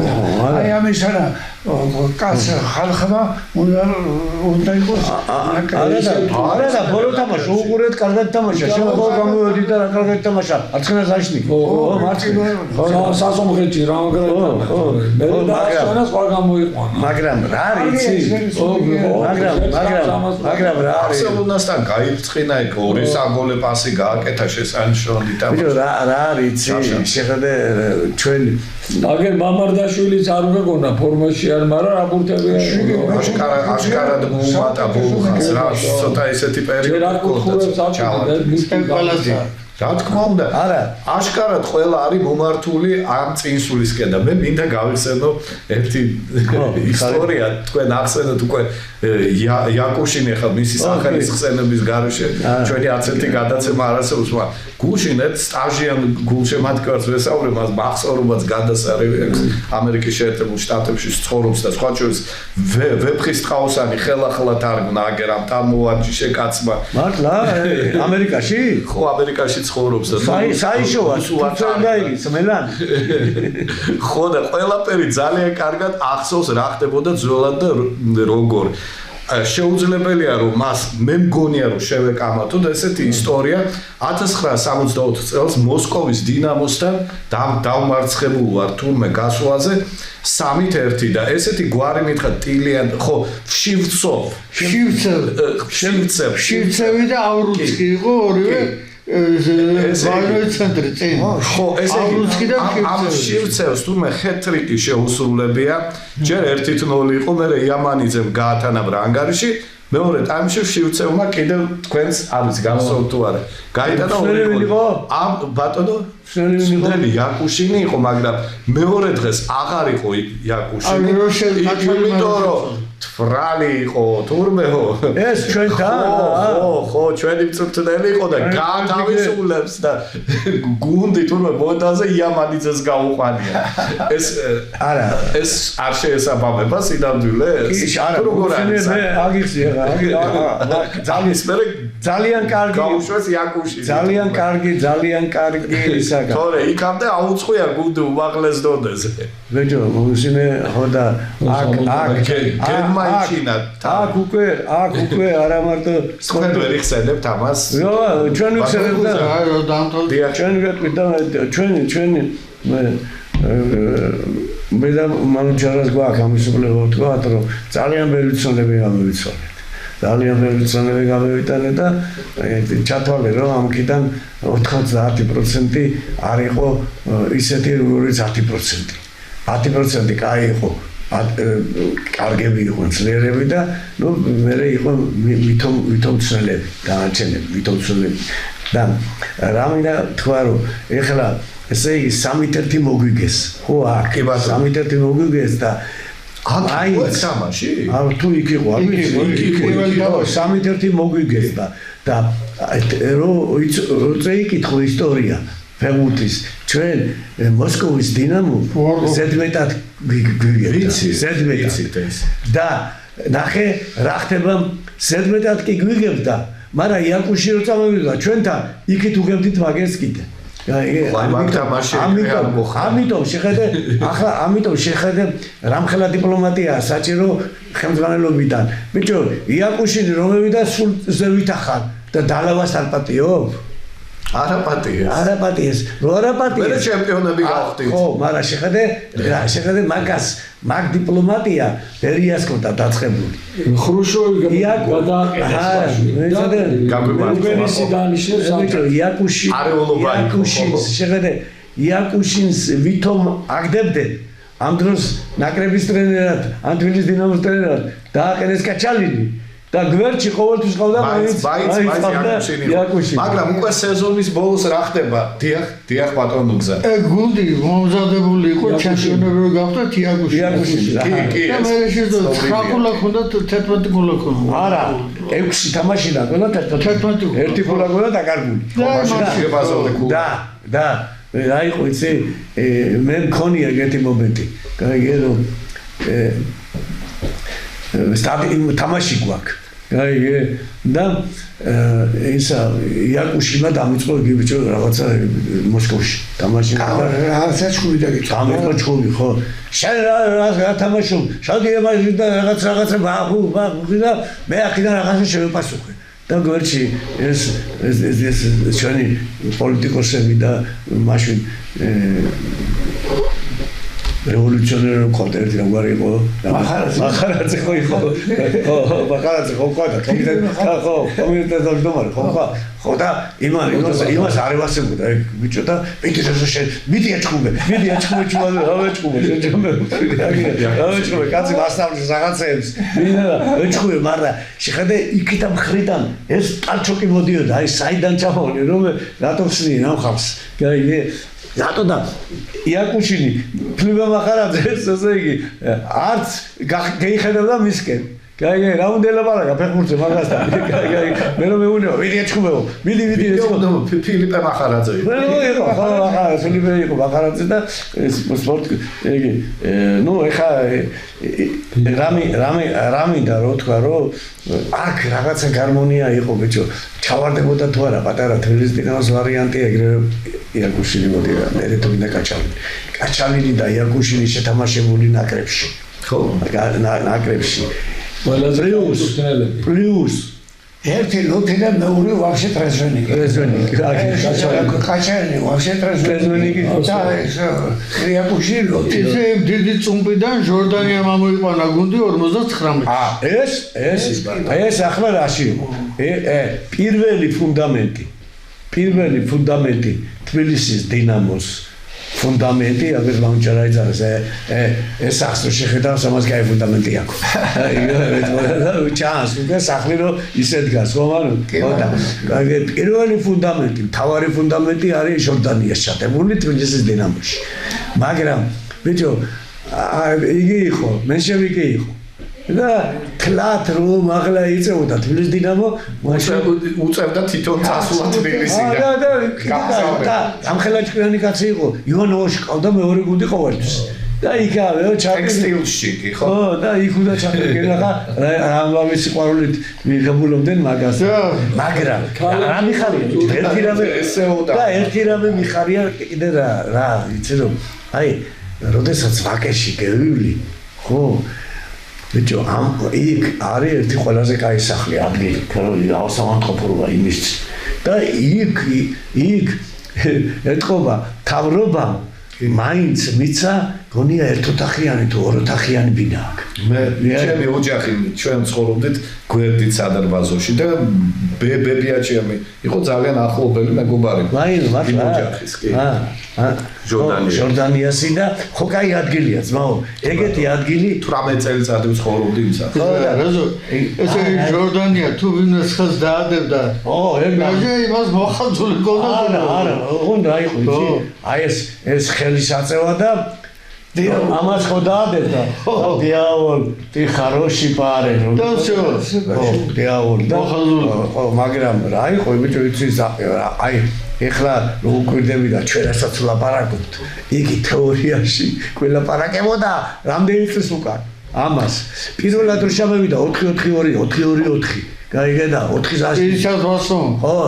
აი ამისარა კაც ხალხმა უნდა იყოს არა და ბოლო თამაში უყურეთ კარგად თამაშა შემოხო გამოვედი და რა კარგად თამაშა არცხელა ზაშნი ხო მარცხენა სასომხეთში რა მე და ასვენას ყვა გამოიყვანა მაგრამ რა რიცი მაგრამ რა არის ბარსელონასთან გაიწყინა ეგ ორი საგოლე პასი გააკეთა შესანიშნავი თამაში რა რიცი შეხედე ჩვენ აგერ მამარდაშვილიც არ მეგონა ფორმაში არ მაგრამ რაპორტებია აშკარად მოუმატა ბოლოს რა ცოტა ესეთი პერიოდი ჰქონდა რა თქმა უნდა არა აშკარად ყველა არის მომართული ამ წინსულისკენ და მე მინდა გავიხსენო ერთი ისტორია თქვენ ახსენეთ უკვე იაკუშინი ახლა მისი სახელის ხსენების გარეშე ჩვენი 10 გადაცემა არასდროს გუშინეთ სტაჟიან გულშემატკივარს ვესაუბრე მას მახსოვრობაც გადასარევი აქვს ამერიკის შეერთებულ შტატებში ცხოვრობს და სხვა შორის ვეფხის ტყაოსანი ხელახლა თარგმნა აგერ ამ თამოვარჯიშე კაცმა მართლა ამერიკაში ხო ამერიკაში ცხოვრობს და საიშოა სულაცანგაირის მელან ხო და ყველაფერი ძალიან კარგად ახსოვს რა ხდებოდა ძველად და როგორ შეუძლებელია რომ მას მე მგონია რომ შევეკამათო და ესეთი ისტორია 1964 წელს მოსკოვის დინამოსთან დავმარცხებულ ვარ თურმე გასვლაზე 3-1 და ესეთი გვარი მითხრა ტილიან ხო შივცევი და ავრუცკი იყო ორივე ვაჟოი ცენტრი წინ ხო ესე იგი ამ შივცევს თურმე ჰეტრიკი შეუსრულებია ჯერ 1-0 იყო მე იამანიძემ გაათანაბრა ანგარიში მეორე ტაიმში შივცევმა კიდევ თქვენს არის გამოსულ თუ არა გაიტანა 2 გოლი ამ ბატონო წვრილი იაკუშინი იყო, მაგრამ მეორე დღეს აღარ იყო იაკუშინი. იმიტომ რომ თვრალი იყო თურმეო. ეს ჩვენთან ხო, ჩვენი მწვრთნელი იყო და გაათავისუფლებს და გუნდი თურმე ბოდაზე იამანიძეს გაუყვანია. ეს არ შეესაბამება სინამდვილეს? კი, არა, მე აგიხსნი რა, ძალიან კარგი გაუშვეს იაკუშინი. ძალიან კარგი ისაა. თორე იქამდე აუწყია გუნდი უმაღლეს დონეზე. ბეჭო, მოვისინე ხო და გერმაიჩინა. აქ უკვე არა მარტო თქვენ ვერ იხსენებთ ამას? ჩვენ ვიხსენებთ და ჩვენ ვეტყვით და ჩვენ მე და მანუჩარას გვაქვს ამისუბლება ვთქვათ, რომ ძალიან ბევრი ცნობები გამოვიცვალეთ. ძალიან ბევრი ცნობები გამოვიტანე და ჩათვალე რომ ამქიდან 90% არ იყო ისეთი როგორც 10%. 10% კაი იყო. კარგები იყვნენ ძლიერები და ნუ მე იყო ვითომ ცნელები, განაჩენები, ვითომ ცნელები. და რა მინდა თქვა რომ ეხლა ესე იგი 3-1 მოგვიგეს. ხო, აქ 3-1 მოგვიგეს და აი თამაში? თუ იქ იყო, იქ 3-1 მოგვიგეს და რო იკითხო ისტორია ფეხბურთის ჩვენ მოსკოვის დინამო ზედმეტად გვიგებდა და ნახე რა ხდება ზედმეტად კი გვიგებდა მაგრამ იაკუში რო წამოვიდა ჩვენთან იქით უგებდით მაგერს კიდე ამიტომ შეხედე რამხელა დიპლომატია საჭირო ხელმძღვანელობიდან ბიჭო იაკუში რომ მოვიდა სულ ზევით ახალ და დალავას არ პატიო არაპატიეს მე ჩემპიონები გავხდით ხო მაგრამ შეხედე მაგ დიპლომატია ბერიასკოთა დაწყებული ხრუშოვი იაკუშინს ვითომ აგდებდნენ ამ დროს ნაკრების ტრენერად ან თბილისის დინამოს ტრენერად დააყენეს კაჩალინი და გვერდში ყოველთვის ყავდა იაკუში მაგრამ უკვე სეზონის ბოლოს რა ხდება დიახ ბატონო გზა გუნდი მომზადებული იყო ჩემპიონები გახდათ იაკუში კი და მე შეძლო 9 გოლა ჰქონდა 11 გოლა ჰქონდა არა 6 თამაში დაგონა 11 ერთი გოლა ჰქონდა დაკარგული და რა იყო იცი მე მქონია ეგეთი მომენტი გაიგე რომ თამაში გვაქვს გაიგე და ისა იაკუშიმა დამიწყო იგი ბიჭო რაღაცა მოსკოვში თამაში რაღაცა ჩხუბი დაგიწყო გამიწყო ჩხუბი ხო შენ რა თამაშობ შავდი ემაჟი და რაღაცა ბახუ და მე აქედან რაღაცა შევეპასუხე და გვერდში ეს ჩვენი პოლიტიკოსები და მაშინ რევოლუციონერი ყავდა ერთი რამგვარი იყო მახარაძე ხო იყო მახარაძე ხო ყავდა კომიტეტის თავმჯდომარე ხო და იმას არ ევასებოდა ეგ ბიჭო და მიდი აჩხუბე კაცი მასწავლის რაღაცეებს ეჩხუბე მაგრამ შეხედე იქით ამ ხრიდან ეს პარჩოკი მოდიოდა აი საიდან ჩამოვალი რომ რატომ ხსნიან ამ ხალხს გაიგე რატო და იაკუშინი ფლიბა მახარაძეს ესე იგი არც გეიხედავდა მისკენ გაიგე რა უნდა ელაპარაკა ფეხბურთზე მაგასთან გაიგე მე რომ მეუნეო მიდი ეჩხუბეო მიდი ფილიპე მახარაძე იყო ფილიპე იყო მახარაძე და სპორტ იგი ნუ ეხა რამი და რო თქვა რომ აქ რაღაცა გარმონია იყო ბიჭო ჩავარდებოდა თუ არა პატარა თბილისის დინამოს ვარიანტი ეგრევე იაკუშინი მოდიდა მე თუ მინდა კაჩალინი და იაკუშინი შეთამაშებული ნაკრებში ხო ნაკრებში პლუს ერთი ლუთი და მეორე ვაფშე ტრეზვენიკი კაჩალინი ვაფშე ტრეზვენიკი და იაკუში ლუთი დიდი წუმპიდან ჟორდანიამ ამოიყვანა გუნდი 59 ეს ახლა რაში პირველი ფუნდამენტი თბილისის დინამოს ფუნდამენტი, აგერ ლაუნჩერა იძარეს. ეს სახს რო შეხედავს, ამას კაი ფუნდამენტი აქვს. აი, ჩანს, უკვე სახლი რო ისე დგას, ხო მაგრამ? ხო და პირველი ფუნდამენტი, მთავარი ფუნდამენტი არის ჟორდანიას ჩატებული თბილისის დინამოში. მაგრამ ბიჭო, იგი იყო, მენშევიკი იყო. და თლათ რომ აღლა იწევდა თბილისის დინამო, უწევდა თვითონ წასულა თბილისიდან. და ამხელა ჭკვიანი კაცი იყო, ივანოვაში ყავდა მეორე გუნდი ყოველთვის. და იქავეო ტექსტილში კი ხო? ხო, და იქ უნდა ჩაკერა ამავე სიყვარულით მიღებულობდნენ მაგას. მაგრამ რა მიხარია? ერთი რამე ესეოდა. და ერთი რამე მიხარია კიდე რა, იცი რომ აი, როდესაც ვაკეში გევივლი, ხო? ბიჭო, იქ არის ერთი ყველაზე კაი სახლი ადგილი, ავსამანტყოფურობა იმის. და იქ ეთყობა თავრობამ მაინც მიცა გონია ერთოთახიანი თუ ოროთახიანი ბინა აქვს. ჩემი ოჯახი ჩვენ ცხოვრობდით გვერდით სადარბაზოში და ბებიაჩემი იყო ძალიან ახლობელი მეგობარი. იმ ოჯახის კი. ჟორდანიასი და ხო კაი ადგილია ძმაო. ეგეთი ადგილი 18 წელიწადი ცხოვრობდი იმ სახლში. ხო და რაზო ესე ჟორდანია თუ ვინმეს ხელს დაადებდა. ეგ იმას მოხალწული გონდა. არა, უნდა იყო იცი. აი ეს ხელისაწევა და ამას ხო დაადებდა. დიაოლ, ты хороший парень. და всё. დიაოლ. ხო, მაგრამ რა იყო, ბიჭო, იცი აი ეხლა რო უკვირდები და ჩვენ რასაც ვლაპარაკობთ, იგი თეორიაში გველაპარაკებოდა რამდენი წლის უკან. ამას პირველად რო შევიდა 4-4-2-4-2-4. გაიგე და 4-ში. ისე ვასო. ხო,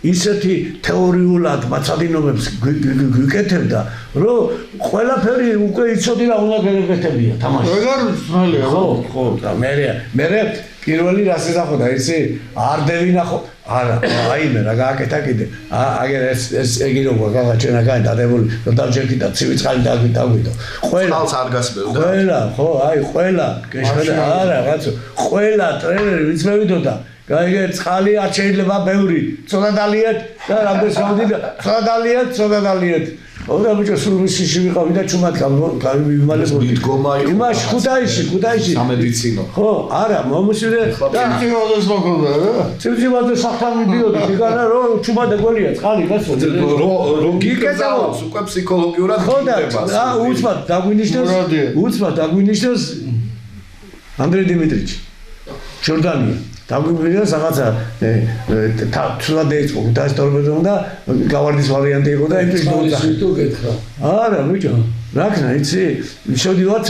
ისეთი თეორიულად მაცადინობებს გვიკეთებდა, რომ ყველაფერი უკვე იცოდი რა უნდა გეკეთებია თამაში. ეგარ ძნელია, ხო, და მე პირველი რას ეძახოდა, იცი? არ დევინახო. არა, აიმე რა გააკეთა კიდე. აგერ ეს ეგი როგორ გაგაჩენაგან დადებული, რომ დავჯერდი და ცივი წყალი დაგვიდო. ყველას არ გასმევდა. ყველა, ხო, აი ყველა, არა, რაცო, ყველა ტრენერი ვინც მევიდოდა გაიგე წყალი არ შეიძლება ბევრი ცოტა დალიეთ და რამდენს გავდიდა ცოტა დალიეთ ხო და ბიჭო სულ მისში ვიყავი და ჩუმად გავიმალეს მიდგომა იყო იმაში ქუთაისში სამედიცინო ხო არა მომუშილე და ცივადეს მოგონდა რა ცივადეს სახთან მიდიოდი იგანა რომ ჩუმად ეგველია წყალი გასო რო გიკეთავს უკვე ფსიქოლოგიურად გიკეთება უცბად დაგვინიშნოს ანდრე დიმიტრიჩი ჟორდანია დაგვიბრია რაღაცა თულად ეწყო დაასწორებდა და გავარდის ვარიანტი იყო და ეს დოცა თუ გეთხრა არა ბიჭო რა ქნა იცი შევდივარ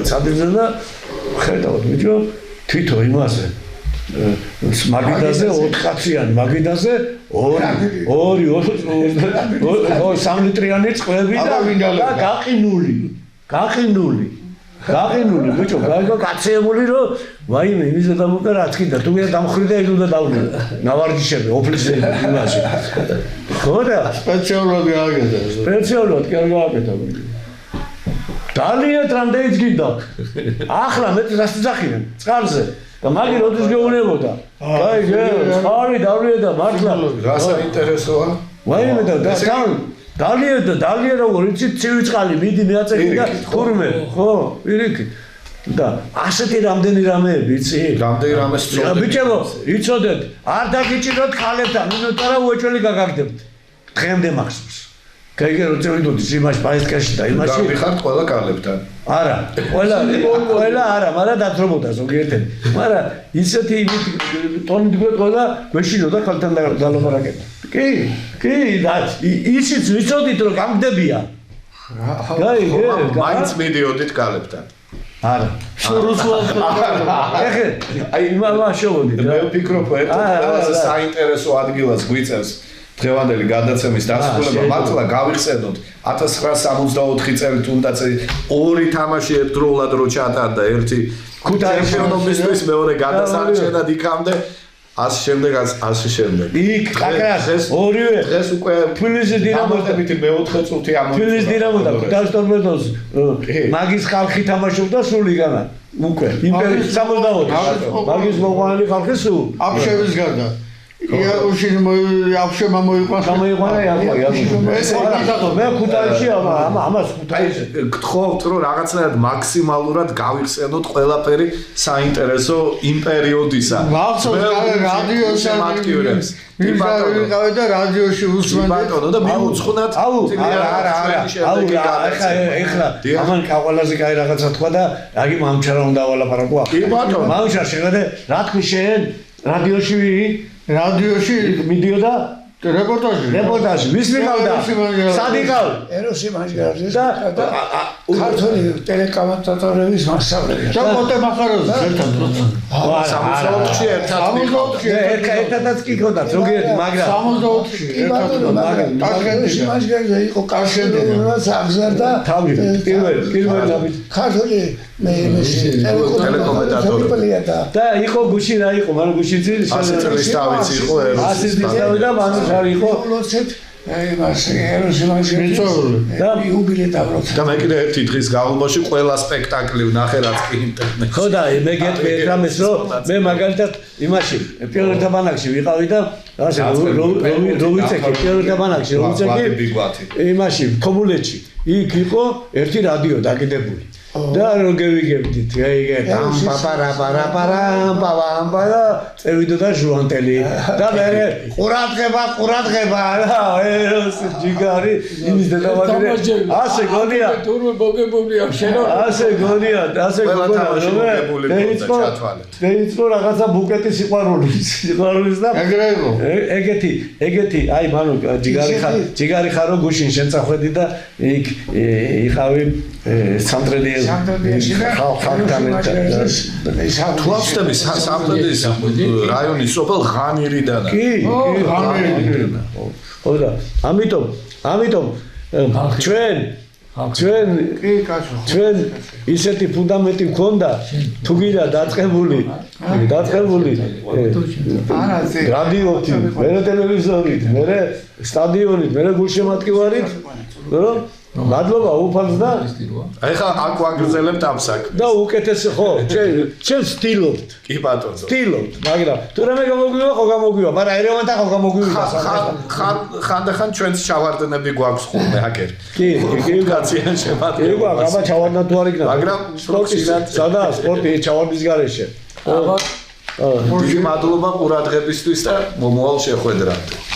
სადგილზე და ხედავთ ბიჭო თვითო იმასე მაგიდაზე 4 კაციანი მაგიდაზე 2 3 ლიტრიანი წყლები და გაყინული ბიჭო, გაცემული რომ ვაიმე იმისა და მოყვა რა თქიდა, თუ ვერა დამხრიდა ის უნდა დავნია. ნავარჯიშები, ოფლისები იმაში. ხო და სპეციალურად გააკეთა. სპეციალურად კი არ გააკეთა. დალიეთ რამდენიც გინდა. ახლა მე რას ძახინე? წყალზე. და მაგი როდის გეუნებოდა? გაიგე, წყალი დავლიე და მართლა რა საინტერესოა? ვაიმე და დალია როგორ იცი ცივი წყალი მიდი მეაწერი და თურმე ხო პირიქით და ასეთი რამდენი რამეები იცი რამდენი რამე სწორდება ბიჭებო იცოდეთ არ დაგიჭიროთ ხალებთან მინუტა რა უეჭველი გაგაგდებთ დღემდე მახსოვს გაიგე რომ წევიდოდი იმაში პაესკაში და იმაში გავიხართ ყველა კალებთან არა ყველა არა მაგრამ დათრობოდა ზოგიერთი მაგრამ ისეთი ტონით გვეყოდა გვეშინოდა ხალთან დალაპარაკებდა კი და ისიც ვიცოდით რომ გამგდებია გაიგე მაინც მიდიოდით კალებთან არა სურუსლად ეხე აი იმავაშოვდით მე ვფიქრობ ყველაზე საინტერესო ადგილას გვიწევს დღევანდელი გადაცემის დასრულება მართლა გავიხსენოთ 1964 წელი თუნდაც ორი თამაში ერთდროულად რო ჩატარდა ერთი ჩემპიონობის მეორე გადასარჩენად იქამდე ასე შემდეგ იქ კაკრას ორივე დღეს უკვე თბილისის დინამოსთან მეოთხე წუთი ამოწურდა თბილისის დინამოსთან ქუთაისტორპედოს მაგის ხალხი თამაშობდა სულ იგანა უკვე იმპერიის 64 მაგის მოყვანილი ხალხი სულ აფშევის გარდა იაკუში აფშემა მოიყვანს. გამოიყვანა იაკუში. მე ქუთაისში ამას ქუთაისში გთხოვთ რომ რაღაცნაირად მაქსიმალურად გავიხსენოთ ყველაფერი საინტერესო იმ პერიოდისა. მახსოვს რადიოზე აქტიურებს. ვიყავი და რადიოში უსმენდი. ბატონო და მიუძღვნათ ეხლა ამან ყველაზე კაი რაღაცა თქვა და აგი მამჩარა უნდა ვალაპარაკო ახლა. კი ბატონო. მამჩა შეგადე რა თქვი შენ რადიოში მიდიოდა რეპორტაჟი ვის მიყავდა სად იყავ ეროსი მაშგარაძის და ქართული ტელეკომენტატორების მასწავლებელი და პოტე მახაროძე ერთად 64-ში ერთადაც კი გქონდა ზოგიერთი მაგრამ 64-ში ეროსი მაშგარაძე იყო კავშირის აღზარდა პირველი ქართული ტელეკომენტატორები და იყო გუში რა იყო მაგრამ გუში ძილი 100 წლის დავით იყო ეროსის და მანუს არ იყო ეროსი მაშგარაძე და იუბილე დაბრუნდა და მე კიდე ერთი დღის განმავლობაში ყველა სპექტაკლი ვნახე რაც კი ინტერნეტში ხო და მე გეტყვი ერთამეს რომ მე მაგალითად იმაში პიონერთა ბანაკში ვიყავი და ასე რომ ვიცექი პიონერთა ბანაკში რომ ვიცექი იმაში ქობულეთში იქ იყო ერთი რადიო დაკიდებული და რო გევიგებდით ეგ პაპარაპარაპარამპავამპა წევიდოდა ჟუანტელი და მე ყურადღება რა ეროსი ჯიგარი იმის დედავადი ასე გონია თურმე მოგებულია შენო ასე გონია დაიწყო რაღაცა ბუკეტი სიყვარულის და ეგეთი აი მანუ ჯიგარი ხარო გუშინ შენ წახვედი და იქ იყავი სანდრელიე ხალხთან თვალწდების სამტრელის რაიონის სოფელ ღანირიდან კი ღანირიდან ხო და ამიტომ ჩვენ ისეთი ფუნდამენტი მქონდა თუ გინდა დაწყებული რადიოთი მერე ტელევიზორით მერე სტადიონით მერე გულშემატკივარით რომ მადლობა უფალს და ეხლა აქ ვაგრძელებთ ამ საქმეს და უკეთეს ხო ჩვენ სტილობთ კი ბატონო სტილობთ მაგრამ თუ რამე გამოგვივა მაგრამ ერევანთან ხო გამოგვივიდა ხანდახან ჩვენც ჩავარდნები გვაქვს ხოლმე აკერ კი კაციან შემატკივარი ეგ აბა ჩავარდნა თუ არ იქნება მაგრამ სადა სპორტი ჩავარდის გარეშე დიდი მადლობა ყურადღებისთვის და მომავალ შეხვედრამდე